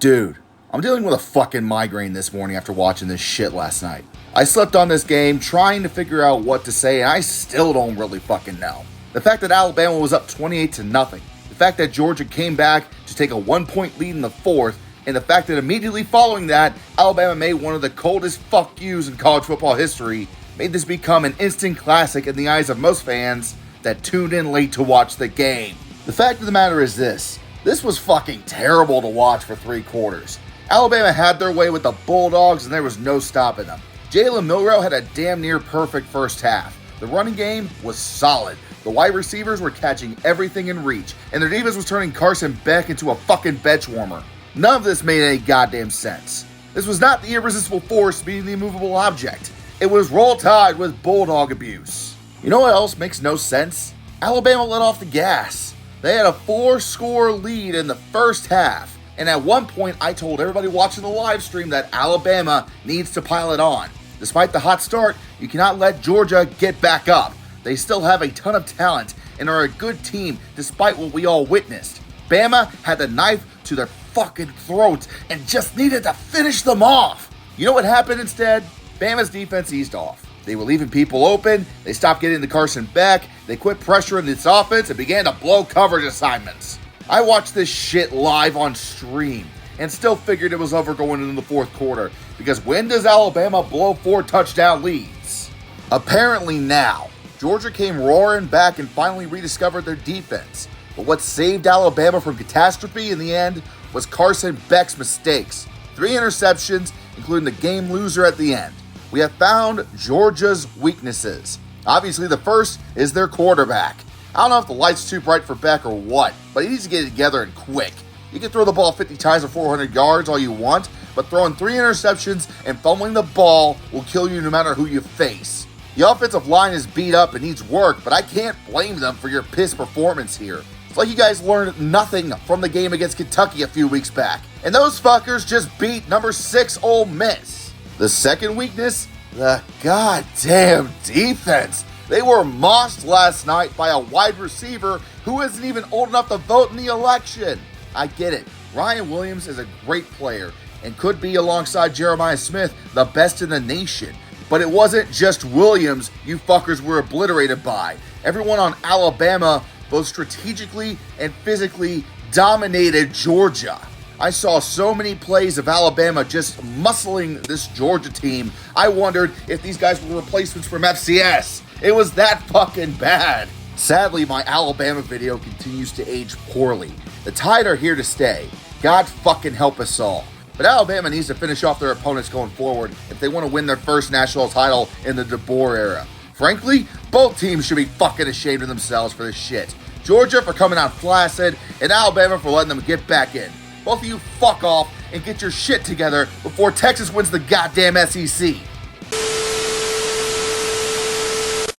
Dude, I'm dealing with a fucking migraine this morning after watching this shit last night. I slept on this game trying to figure out what to say, and I still don't really fucking know. The fact that Alabama was up 28-0, the fact that Georgia came back to take a 1-point lead in the fourth, and the fact that immediately following that, Alabama made one of the coldest fuck yous in college football history, made this become an instant classic in the eyes of most fans that tuned in late to watch the game. The fact of the matter is this was fucking terrible to watch for 3 quarters. Alabama had their way with the Bulldogs and there was no stopping them. Jalen Milroe had a damn near perfect first half. The running game was solid. The wide receivers were catching everything in reach, and their defense was turning Carson Beck into a fucking bench warmer. None of this made any goddamn sense. This was not the irresistible force beating the immovable object. It was Roll Tide with Bulldog abuse. You know what else makes no sense? Alabama let off the gas. They had a 4-score lead in the first half, and at one point I told everybody watching the live stream that Alabama needs to pile it on. Despite the hot start, you cannot let Georgia get back up. They still have a ton of talent and are a good team despite what we all witnessed. Bama had the knife to their fucking throats and just needed to finish them off. You know what happened instead? Bama's defense eased off. They were leaving people open, they stopped getting to Carson Beck, they quit pressuring this offense and began to blow coverage assignments. I watched this shit live on stream and still figured it was over going into the fourth quarter, because when does Alabama blow 4 touchdown leads? Apparently now. Georgia came roaring back and finally rediscovered their defense. But what saved Alabama from catastrophe in the end was Carson Beck's mistakes. 3 interceptions, including the game loser at the end. We have found Georgia's weaknesses. Obviously, the first is their quarterback. I don't know if the light's too bright for Beck or what, but he needs to get it together and quick. You can throw the ball 50 times for 400 yards all you want, but throwing 3 interceptions and fumbling the ball will kill you no matter who you face. The offensive line is beat up and needs work, but I can't blame them for your piss performance here. It's like you guys learned nothing from the game against Kentucky a few weeks back, and those fuckers just beat number 6 Ole Miss. The second weakness, the goddamn defense. They were mossed last night by a wide receiver who isn't even old enough to vote in the election. I get it. Ryan Williams is a great player and could be, alongside Jeremiah Smith, the best in the nation. But it wasn't just Williams you fuckers were obliterated by. Everyone on Alabama, both strategically and physically, dominated Georgia. I saw so many plays of Alabama just muscling this Georgia team. I wondered if these guys were replacements from FCS. It was that fucking bad. Sadly, my Alabama video continues to age poorly. The Tide are here to stay. God fucking help us all. But Alabama needs to finish off their opponents going forward if they want to win their first national title in the DeBoer era. Frankly, both teams should be fucking ashamed of themselves for this shit. Georgia for coming out flaccid, and Alabama for letting them get back in. Both of you fuck off and get your shit together before Texas wins the goddamn SEC.